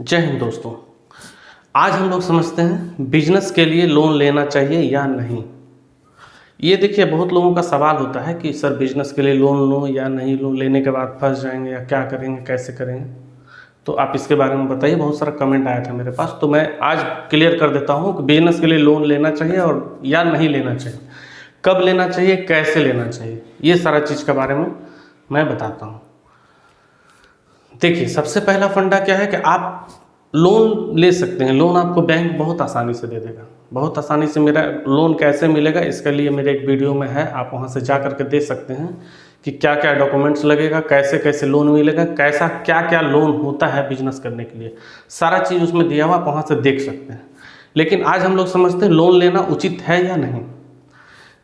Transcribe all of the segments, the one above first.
जय हिंद दोस्तों। आज हम लोग समझते हैं बिजनेस के लिए लोन लेना चाहिए या नहीं। ये देखिए, बहुत लोगों का सवाल होता है कि सर बिजनेस के लिए लोन लो या नहीं लो, लेने के बाद फंस जाएंगे या क्या करेंगे, कैसे करेंगे। तो आप इसके बारे में बताइए। बहुत सारा कमेंट आया था मेरे पास, तो मैं आज क्लियर कर देता हूँ कि बिजनेस के लिए लोन लेना चाहिए और या नहीं लेना चाहिए, कब लेना चाहिए, कैसे लेना चाहिए, ये सारा चीज़ के बारे में मैं बताता हूँ। देखिए, सबसे पहला फंडा क्या है कि आप लोन ले सकते हैं। लोन आपको बैंक बहुत आसानी से दे देगा, बहुत आसानी से। मेरा लोन कैसे मिलेगा इसके लिए मेरे एक वीडियो में है, आप वहां से जा करके देख सकते हैं कि क्या क्या डॉक्यूमेंट्स लगेगा, कैसे कैसे लोन मिलेगा, कैसा क्या क्या लोन होता है बिजनेस करने के लिए। सारा चीज़ उसमें दिया हुआ, आप वहाँ से देख सकते हैं। लेकिन आज हम लोग समझते हैं लोन लेना उचित है या नहीं।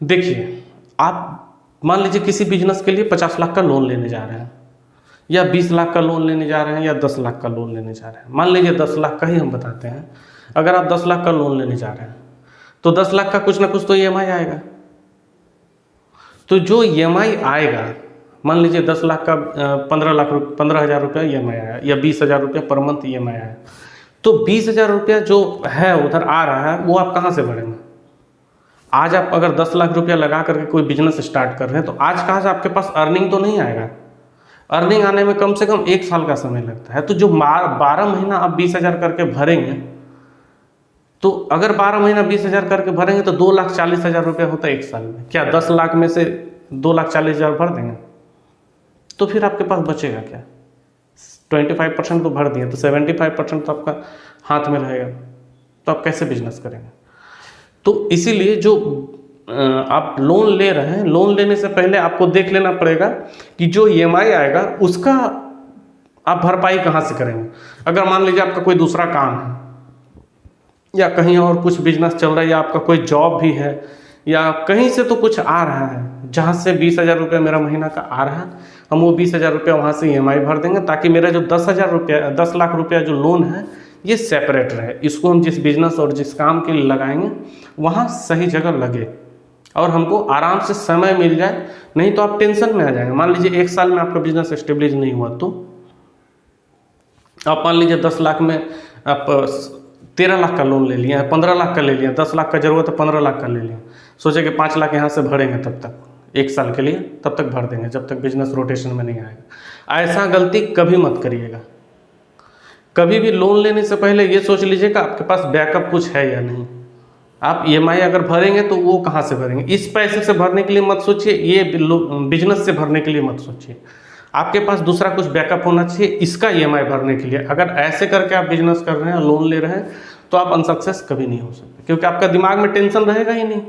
देखिए, आप मान लीजिए किसी बिजनेस के लिए 50 लाख का लोन लेने जा रहे हैं, या 20 लाख का लोन लेने जा रहे हैं, या 10 लाख का लोन लेने जा रहे हैं। मान लीजिए 10 लाख का ही हम बताते हैं। अगर आप 10 लाख का लोन लेने जा रहे हैं तो 10 लाख का कुछ ना कुछ तो ईएमआई आएगा। तो जो ईएमआई आएगा, मान लीजिए 10 लाख का 15,000 रुपया ईएमआई आया, या 20,000 रुपया पर मंथ ईएमआई आया, तो 20,000 रुपया जो है उधर आ रहा है, वो आप कहाँ से भरेंगे। आज आप अगर 10 लाख रुपया लगा करके कोई बिजनेस स्टार्ट कर रहे हैं तो आज कहाँ से आपके पास अर्निंग तो नहीं आएगा। अर्निंग आने में कम से कम 1 साल का समय लगता है। तो जो 12 महीना आप 20,000 करके भरेंगे, तो अगर 12 महीना 20,000 करके भरेंगे तो 2,40,000 रुपया होता है 1 साल में। क्या 10 लाख में से 2,40,000 भर देंगे तो फिर आपके पास बचेगा क्या। 25% तो भर दिए, तो 75% तो आपका हाथ में रहेगा। तो आप कैसे बिजनेस करेंगे। तो इसीलिए जो आप लोन ले रहे हैं, लोन लेने से पहले आपको देख लेना पड़ेगा कि जो ईएमआई आएगा उसका आप भरपाई कहाँ से करेंगे। अगर मान लीजिए आपका कोई दूसरा काम है, या कहीं और कुछ बिजनेस चल रहा है, या आपका कोई जॉब भी है, या कहीं से तो कुछ आ रहा है जहाँ से 20,000 रुपया मेरा महीना का आ रहा है, हम वो 20,000 रुपया वहाँ से ईएमआई भर देंगे, ताकि मेरा जो 10 लाख रुपया जो लोन है ये सेपरेट रहे। इसको हम जिस बिजनेस और जिस काम के लिए लगाएंगे वहाँ सही जगह लगे और हमको आराम से समय मिल जाए। नहीं तो आप टेंशन में आ जाएंगे। मान लीजिए 1 साल में आपका बिजनेस स्टेब्लिश नहीं हुआ, तो आप मान लीजिए 10 लाख में आप 13 लाख का लोन ले लिया है, 15 लाख का ले लिया, 10 लाख का जरूरत है 15 लाख का ले लिया, सोचे कि 5 लाख यहाँ से भरेंगे, तब तक 1 साल के लिए तब तक भर देंगे जब तक बिजनेस रोटेशन में नहीं आएगा। ऐसा गलती कभी मत करिएगा। कभी भी लोन लेने से पहले ये सोच लीजिए कि आपके पास बैकअप कुछ है या नहीं। आप ईएमआई अगर भरेंगे तो वो कहाँ से भरेंगे। इस पैसे से भरने के लिए मत सोचिए, ये बिजनेस से भरने के लिए मत सोचिए। आपके पास दूसरा कुछ बैकअप होना चाहिए इसका ईएमआई भरने के लिए। अगर ऐसे करके आप बिजनेस कर रहे हैं, लोन ले रहे हैं, तो आप अनसक्सेस कभी नहीं हो सकते, क्योंकि आपका दिमाग में टेंशन रहेगा ही नहीं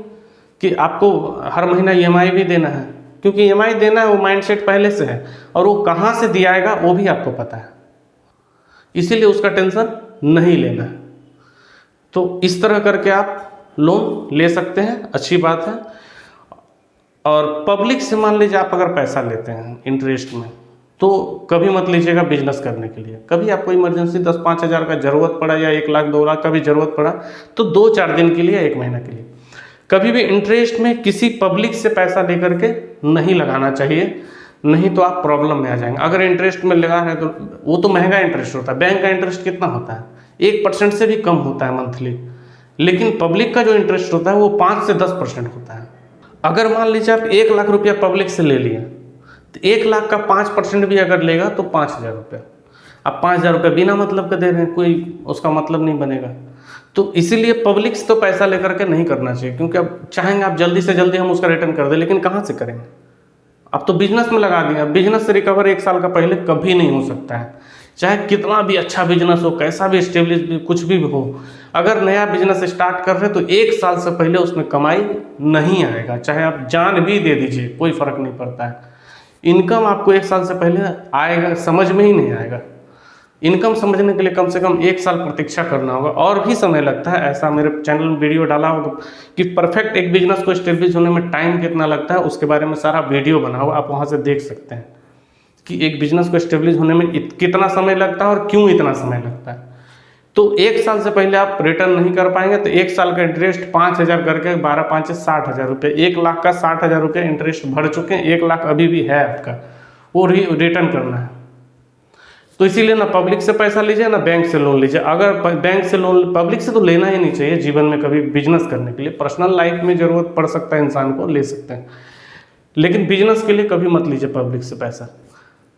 कि आपको हर महीना ईएमआई भी देना है। क्योंकि ईएमआई देना है वो माइंडसेट पहले से है, और वो कहाँ से दिया आएगा वो भी आपको पता है, इसीलिए उसका टेंशन नहीं लेना है। तो इस तरह करके आप लोन ले सकते हैं, अच्छी बात है। और पब्लिक से मान लीजिए आप अगर पैसा लेते हैं इंटरेस्ट में, तो कभी मत लीजिएगा बिजनेस करने के लिए। कभी आपको इमरजेंसी 10-5 हज़ार का जरूरत पड़ा, या 1 लाख 2 लाख का भी जरूरत पड़ा, तो 2-4 दिन के लिए, 1 महीना के लिए कभी भी इंटरेस्ट में किसी पब्लिक से पैसा लेकर के नहीं लगाना चाहिए। नहीं तो आप प्रॉब्लम में आ जाएंगे। अगर इंटरेस्ट में लगा है तो वो तो महंगा इंटरेस्ट होता है। बैंक का इंटरेस्ट कितना होता है, 1% से भी कम होता है मंथली। लेकिन पब्लिक का जो इंटरेस्ट होता है वो 5 से 10% होता है। अगर मान लीजिए आप 1 लाख रुपया पब्लिक से ले लिए, तो 1 लाख का 5% भी अगर लेगा तो 5,000 रुपया। आप 5,000 रुपया बिना मतलब के दे रहे हैं, कोई उसका मतलब नहीं बनेगा। तो इसीलिए पब्लिक से तो पैसा लेकर के नहीं करना चाहिए, क्योंकि अब चाहेंगे आप जल्दी से जल्दी हम उसका रिटर्न कर दें, लेकिन कहाँ से करेंगे। अब तो बिजनेस में लगा दिया, बिजनेस से रिकवर 1 साल का पहले कभी नहीं हो सकता है। चाहे कितना भी अच्छा बिजनेस हो, कैसा भी स्टेब्लिश कुछ भी हो, अगर नया बिजनेस स्टार्ट कर रहे हैं तो 1 साल से पहले उसमें कमाई नहीं आएगा। चाहे आप जान भी दे दीजिए, कोई फर्क नहीं पड़ता है। इनकम आपको 1 साल से पहले आएगा समझ में ही नहीं आएगा। इनकम समझने के लिए कम से कम 1 साल प्रतीक्षा करना होगा, और भी समय लगता है। ऐसा मेरे चैनल में वीडियो डाला होगा कि परफेक्ट एक बिजनेस को स्टेब्लिश होने में टाइम कितना लगता है, उसके बारे में सारा वीडियो बना हुआ, आप वहाँ से देख सकते हैं कि एक बिजनेस को स्टेब्लिश होने में कितना समय लगता है और क्यों इतना समय लगता है। तो 1 साल से पहले आप रिटर्न नहीं कर पाएंगे तो 1 साल का इंटरेस्ट 5,000 करके 12×5 60,000 रुपये, 1 लाख का 60,000 रुपये इंटरेस्ट भर चुके हैं। 1 लाख अभी भी है आपका, वो रिटर्न करना है। तो इसीलिए ना पब्लिक से पैसा लीजिए ना बैंक से लोन लीजिए। अगर बैंक से लोन, पब्लिक से तो लेना ही नहीं चाहिए जीवन में कभी बिजनेस करने के लिए। पर्सनल लाइफ में ज़रूरत पड़ सकता है इंसान को, ले सकते हैं, लेकिन बिजनेस के लिए कभी मत लीजिए पब्लिक से पैसा।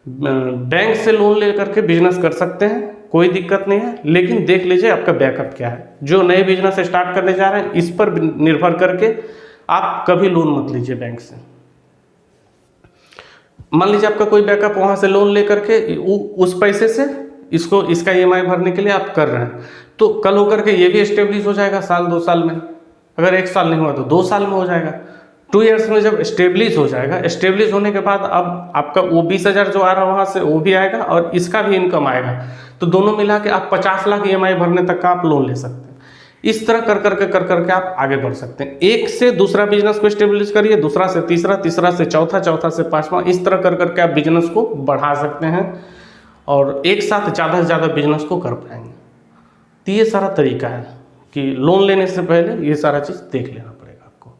बैंक से लोन ले करके बिजनेस कर सकते हैं, कोई दिक्कत नहीं है, लेकिन देख लीजिए आपका बैकअप क्या है। जो नए बिजनेस स्टार्ट करने जा रहे हैं इस पर निर्भर करके आप कभी लोन मत लीजिए बैंक से। मान लीजिए आपका कोई बैकअप वहाँ से लोन ले करके उस पैसे से इसका EMI भरने के लिए आप कर रहे हैं, तो कल होकर के ये भी एस्टेब्लिश हो जाएगा साल 2 साल में। अगर 1 साल नहीं हुआ तो 2 साल में हो जाएगा। 2 ईयर्स में जब एस्टेब्लिश हो जाएगा, एस्टेब्लिश होने के बाद अब आपका वो 20,000 जो आ रहा है वहाँ से वो भी आएगा और इसका भी इनकम आएगा, तो दोनों मिला के आप 50 लाख EMI भरने तक का आप लोन ले सकते हैं। इस तरह कर करके आप आगे बढ़ सकते हैं। एक से दूसरा बिजनेस को एस्टेब्लिश करिए, दूसरा से तीसरा, तीसरा से चौथा, चौथा से पांचवा, इस तरह कर करके आप बिजनेस को बढ़ा सकते हैं और एक साथ ज़्यादा से ज़्यादा बिजनेस को कर पाएंगे। तो ये सारा तरीका है कि लोन लेने से पहले ये सारा चीज़ देख लेना पड़ेगा आपको।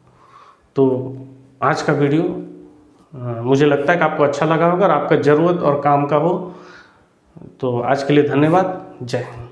तो आज का वीडियो मुझे लगता है कि आपको अच्छा लगा होगा और आपका ज़रूरत और काम का हो। तो आज के लिए धन्यवाद। जय हिंद।